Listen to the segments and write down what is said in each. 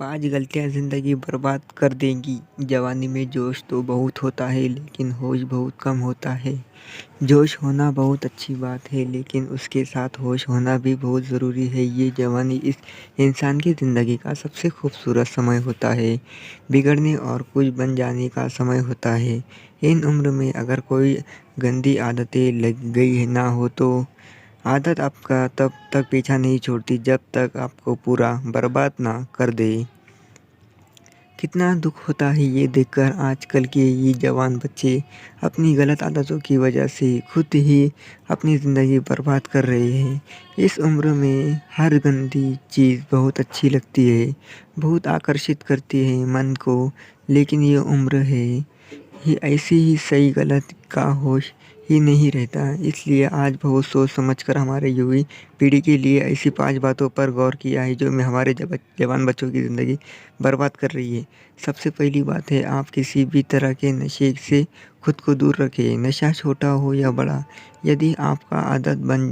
पाँच गलतियाँ ज़िंदगी बर्बाद कर देंगी। जवानी में जोश तो बहुत होता है लेकिन होश बहुत कम होता है। जोश होना बहुत अच्छी बात है लेकिन उसके साथ होश होना भी बहुत ज़रूरी है। ये जवानी इस इंसान की ज़िंदगी का सबसे खूबसूरत समय होता है। बिगड़ने और कुछ बन जाने का समय होता है। इन उम्र में अगर कोई गंदी आदतें लग गई ना हो तो आदत आपका तब तक पीछा नहीं छोड़ती जब तक आपको पूरा बर्बाद ना कर दे। कितना दुख होता है ये देखकर आजकल के ये जवान बच्चे अपनी गलत आदतों की वजह से खुद ही अपनी ज़िंदगी बर्बाद कर रहे हैं। इस उम्र में हर गंदी चीज़ बहुत अच्छी लगती है, बहुत आकर्षित करती है मन को, लेकिन ये उम्र है ये ऐसी ही सही गलत का होश ही नहीं रहता। इसलिए आज बहुत सोच समझ कर हमारे युवी पीढ़ी के लिए ऐसी 5 बातों पर गौर किया है जो हमारे जवान बच्चों की ज़िंदगी बर्बाद कर रही है। सबसे पहली बात है, आप किसी भी तरह के नशे से खुद को दूर रखें। नशा छोटा हो या बड़ा, यदि आपका आदत बन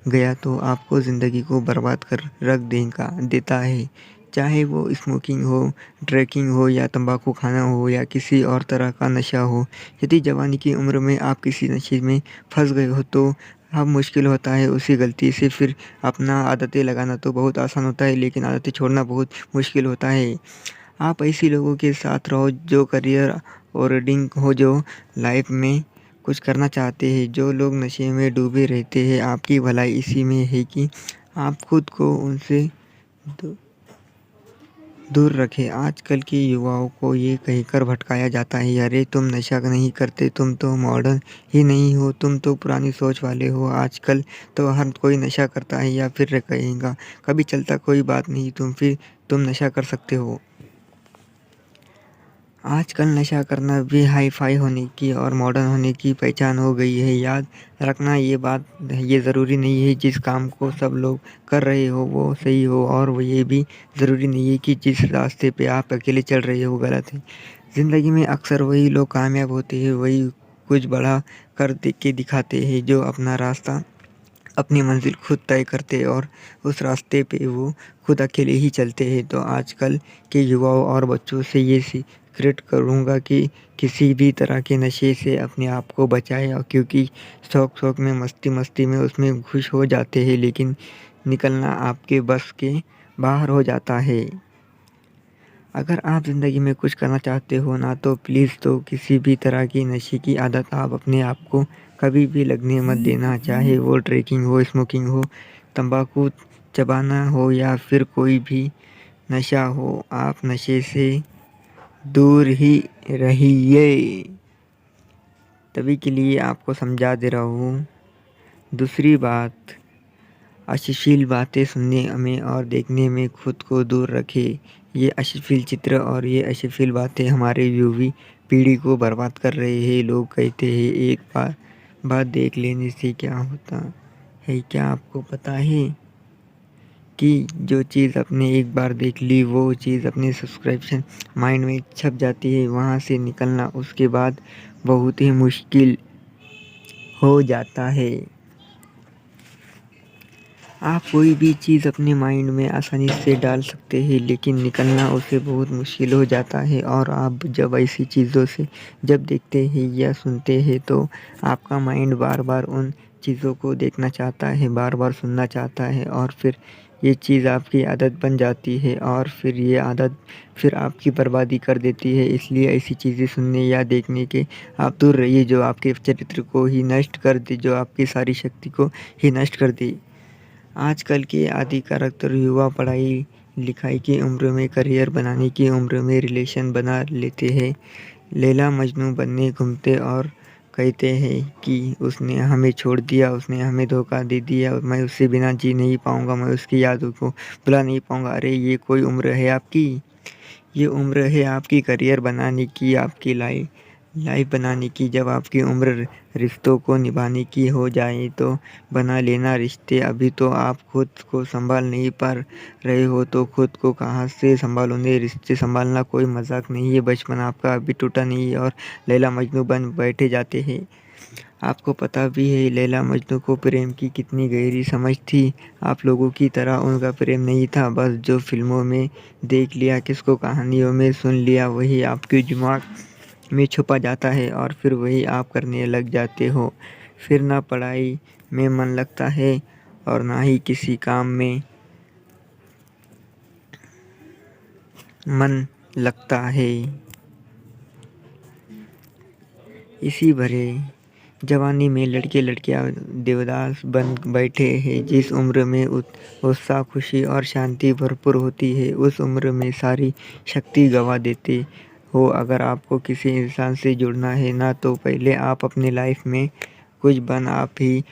गया तो आपको ज़िंदगी को बर्बाद कर रख देता है। चाहे वो स्मोकिंग हो, ड्रैगिंग हो या तंबाकू खाना हो या किसी और तरह का नशा हो। यदि जवानी की उम्र में आप किसी नशे में फंस गए हो तो अब मुश्किल होता है उसी गलती से फिर अपना आदतें लगाना तो बहुत आसान होता है लेकिन आदतें छोड़ना बहुत मुश्किल होता है। आप ऐसे लोगों के साथ रहो जो करियर ओरिएंटेड हो, जो लाइफ में कुछ करना चाहते हैं। जो लोग नशे में डूबे रहते हैं, आपकी भलाई इसी में है कि आप खुद को उनसे दूर रखें। आजकल के युवाओं को ये कहकर भटकाया जाता है, अरे तुम नशा नहीं करते, तुम तो मॉडर्न ही नहीं हो, तुम तो पुरानी सोच वाले हो। आजकल तो हर कोई नशा करता है या फिर कहेगा कभी चलता कोई बात नहीं, तुम नशा कर सकते हो। आजकल नशा करना भी हाई-फाई होने की और मॉडर्न होने की पहचान हो गई है। याद रखना ये ज़रूरी नहीं है जिस काम को सब लोग कर रहे हो वो सही हो, और वो ये भी ज़रूरी नहीं है कि जिस रास्ते पे आप अकेले चल रहे हो वो गलत है। ज़िंदगी में अक्सर वही लोग कामयाब होते हैं, वही कुछ बड़ा कर के दिखाते हैं जो अपना रास्ता, अपनी मंजिल खुद तय करते और उस रास्ते पे वो खुद अकेले ही चलते हैं। तो आजकल के युवाओं और बच्चों से ये सीक्रेट करूँगा कि किसी भी तरह के नशे से अपने आप को बचाएं, और क्योंकि शौक में मस्ती में उसमें खुश हो जाते हैं लेकिन निकलना आपके बस के बाहर हो जाता है। अगर आप ज़िंदगी में कुछ करना चाहते हो ना तो प्लीज़ तो किसी भी तरह की नशे की आदत आप अपने आप को कभी भी लगने मत देना। चाहे वो ड्रिंकिंग हो, स्मोकिंग हो, तंबाकू चबाना हो या फिर कोई भी नशा हो, आप नशे से दूर ही रहिए। तभी के लिए आपको समझा दे रहा हूँ। दूसरी बात, अश्लील बातें सुनने में और देखने में खुद को दूर रखें। ये अश्लील चित्र और ये अश्लील बातें हमारे युवी पीढ़ी को बर्बाद कर रहे हैं। लोग कहते हैं एक बात देख लेने से क्या होता है, क्या आपको पता है कि जो चीज़ आपने एक बार देख ली वो चीज़ अपने सब्सक्रिप्शन माइंड में छप जाती है, वहाँ से निकलना उसके बाद बहुत ही मुश्किल हो जाता है। आप कोई भी चीज़ अपने माइंड में आसानी से डाल सकते हैं लेकिन निकलना उससे बहुत मुश्किल हो जाता है। और आप जब ऐसी चीज़ों से जब देखते हैं या सुनते हैं तो आपका माइंड बार बार उन चीज़ों को देखना चाहता है, बार बार सुनना चाहता है, और फिर ये चीज़ आपकी आदत बन जाती है और फिर ये आदत फिर आपकी बर्बादी कर देती है। इसलिए ऐसी चीज़ें सुनने या देखने के आप दूर रहिए जो आपके चरित्र को ही नष्ट कर दे, जो आपकी सारी शक्ति को ही नष्ट कर दे। आजकल के अधिकतर युवा पढ़ाई लिखाई की उम्र में, करियर बनाने की उम्र में रिलेशन बना लेते हैं, लैला मजनू बनने घूमते और कहते हैं कि उसने हमें छोड़ दिया, उसने हमें धोखा दे दिया, मैं उससे बिना जी नहीं पाऊँगा, मैं उसकी यादों को भुला नहीं पाऊँगा। अरे ये कोई उम्र है आपकी? ये उम्र है आपकी करियर बनाने की, आपकी लाइफ बनाने की। जब आपकी उम्र रिश्तों को निभाने की हो जाए तो बना लेना रिश्ते। अभी तो आप खुद को संभाल नहीं पा रहे हो तो खुद को कहाँ से संभालोगे। रिश्ते संभालना कोई मजाक नहीं है। बचपन आपका अभी टूटा नहीं है और लैला मजनू बन बैठे जाते हैं। आपको पता भी है लैला मजनू को प्रेम की कितनी गहरी समझ थी। आप लोगों की तरह उनका प्रेम नहीं था, बस जो फ़िल्मों में देख लिया, किसको कहानियों में सुन लिया, वही आपके दिमाग में छुपा जाता है और फिर वही आप करने लग जाते हो। फिर ना पढ़ाई में मन लगता है और ना ही किसी काम में मन लगता है। इसी भरे जवानी में लड़के लड़कियां देवदास बन बैठे हैं। जिस उम्र में उत्साह, खुशी और शांति भरपूर होती है, उस उम्र में सारी शक्ति गंवा देते हो। अगर आपको किसी इंसान से जुड़ना है ना, तो पहले आप अपने लाइफ में कुछ बन आप ही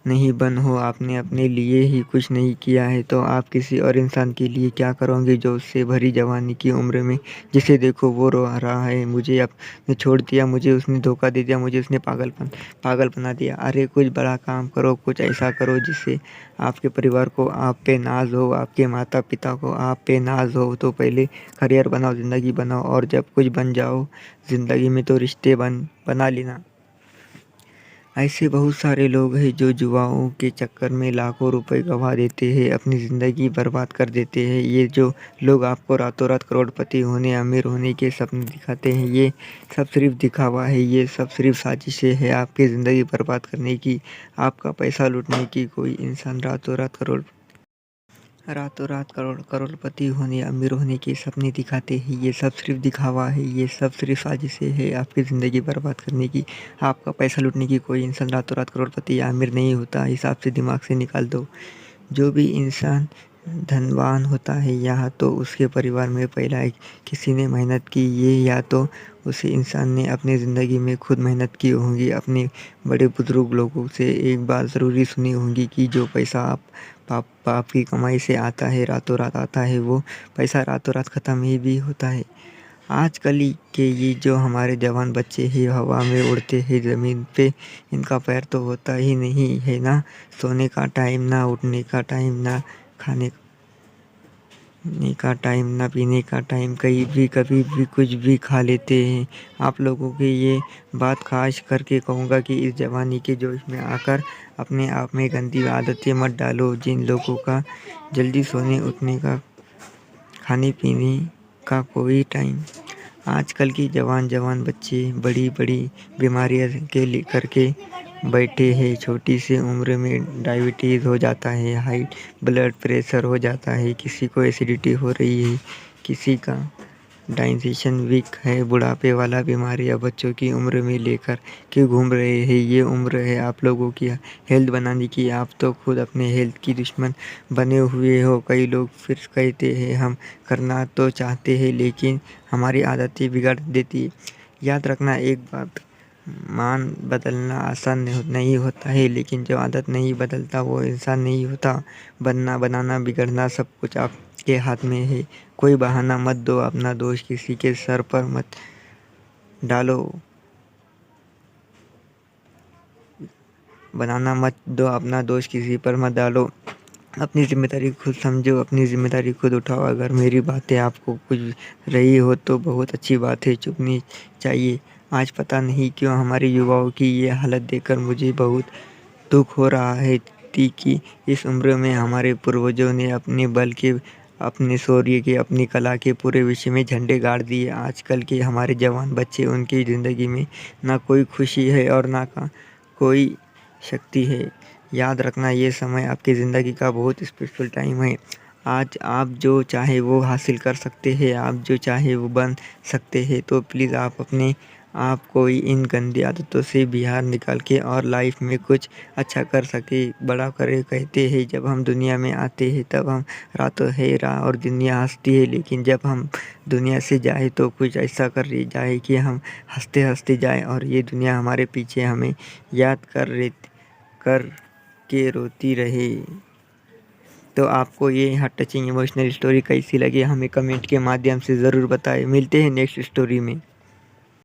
नहीं बन हो। आपने अपने लिए ही कुछ नहीं किया है तो आप किसी और इंसान के लिए क्या करोगे। जो उससे भरी जवानी की उम्र में जिसे देखो वो रो रहा है, मुझे आपने छोड़ दिया, मुझे उसने धोखा दे दिया, मुझे उसने पागल बना दिया। अरे कुछ बड़ा काम करो, कुछ ऐसा करो जिससे आपके परिवार को आप पे नाज हो, आपके माता पिता को आप पे नाज हो। तो पहले करियर बनाओ, ज़िंदगी बनाओ, और जब कुछ बन जाओ ज़िंदगी में तो रिश्ते बना लेना। ऐसे बहुत सारे लोग हैं जो जुआओं के चक्कर में लाखों रुपए गंवा देते हैं, अपनी ज़िंदगी बर्बाद कर देते हैं। ये जो लोग आपको रातों रात करोड़पति होने, अमीर होने के सपने दिखाते हैं, ये सब सिर्फ दिखावा है, ये सब सिर्फ साजिशें हैं आपकी ज़िंदगी बर्बाद करने की, आपका पैसा लूटने की। कोई इंसान करोड़पति होने, अमीर होने के सपने दिखाते हैं, ये सब सिर्फ दिखावा है, ये सब सिर्फ साजिशें हैं आपकी ज़िंदगी बर्बाद करने की, आपका पैसा लूटने की। कोई इंसान रातों रात करोड़पति या अमीर नहीं होता, हिसाब से दिमाग से निकाल दो। जो भी इंसान धनवान होता है, या तो उसके परिवार में पहला किसी ने मेहनत की, ये या तो उसी इंसान ने अपनी ज़िंदगी में खुद मेहनत की होगी। अपने बड़े बुजुर्ग लोगों से एक बात ज़रूरी सुनी होगी कि जो पैसा बाप की कमाई से आता है, रातों रात आता है, वो पैसा रातों रात ख़त्म ही भी होता है। आजकल के ये जो हमारे जवान बच्चे हैं, हवा में उड़ते हैं, ज़मीन पे इनका पैर तो होता ही नहीं है। ना सोने का टाइम, ना उठने का टाइम, ना खाने का टाइम, ना पीने का टाइम, कभी भी कुछ भी खा लेते हैं। आप लोगों की ये बात खास करके कहूँगा कि इस जवानी के जोश में आकर अपने आप में गंदी आदतें मत डालो। जिन लोगों का जल्दी सोने उठने का, खाने पीने का कोई टाइम, आजकल की जवान बच्चे बड़ी बड़ी बीमारियां करके बैठे हैं। छोटी सी उम्र में डायबिटीज़ हो जाता है, हाई ब्लड प्रेशर हो जाता है, किसी को एसिडिटी हो रही है, किसी का डाइजेशन वीक है, बुढ़ापे वाला बीमारियां बच्चों की उम्र में लेकर के घूम रहे हैं। ये उम्र है आप लोगों की हेल्थ बनाने की, आप तो खुद अपने हेल्थ की दुश्मन बने हुए हो। कई लोग फिर कहते हैं हम करना तो चाहते हैं लेकिन हमारी आदतें बिगाड़ देती है। याद रखना एक बात, मान बदलना आसान नहीं होता है, लेकिन जो आदत नहीं बदलता वो इंसान नहीं होता। बनना, बनाना, बिगड़ना सब कुछ आपके हाथ में है। कोई बहाना मत दो, अपना दोष किसी के सर पर मत डालो। बनाना मत दो, अपना दोष किसी पर मत डालो। अपनी ज़िम्मेदारी खुद समझो, अपनी ज़िम्मेदारी खुद उठाओ। अगर मेरी बातें आपको कुछ रही हो तो बहुत अच्छी बात है, चुपनी चाहिए। आज पता नहीं क्यों हमारे युवाओं की ये हालत देखकर मुझे बहुत दुख हो रहा है कि इस उम्र में हमारे पूर्वजों ने अपने बल के, अपने शौर्य के, अपनी कला के पूरे विश्व में झंडे गाड़ दिए। आजकल के हमारे जवान बच्चे, उनकी ज़िंदगी में ना कोई खुशी है और ना कोई शक्ति है। याद रखना ये समय आपकी ज़िंदगी का बहुत स्पेशल टाइम है। आज आप जो चाहे वो हासिल कर सकते हैं, आप जो चाहे वो बन सकते हैं। तो प्लीज़ आप अपने आप को इन गंदी आदतों से बाहर निकाल के और लाइफ में कुछ अच्छा कर सके, बड़ा करे। कहते हैं जब हम दुनिया में आते हैं तब हम रातों हेरा और दुनिया हंसती है, लेकिन जब हम दुनिया से जाए तो कुछ ऐसा कर जाए कि हम हंसते हंसते जाए और ये दुनिया हमारे पीछे हमें याद कर के रोती रहे। तो आपको ये हार्ट टचिंग इमोशनल स्टोरी कैसी लगी हमें कमेंट के माध्यम से ज़रूर बताएं। मिलते हैं नेक्स्ट स्टोरी में।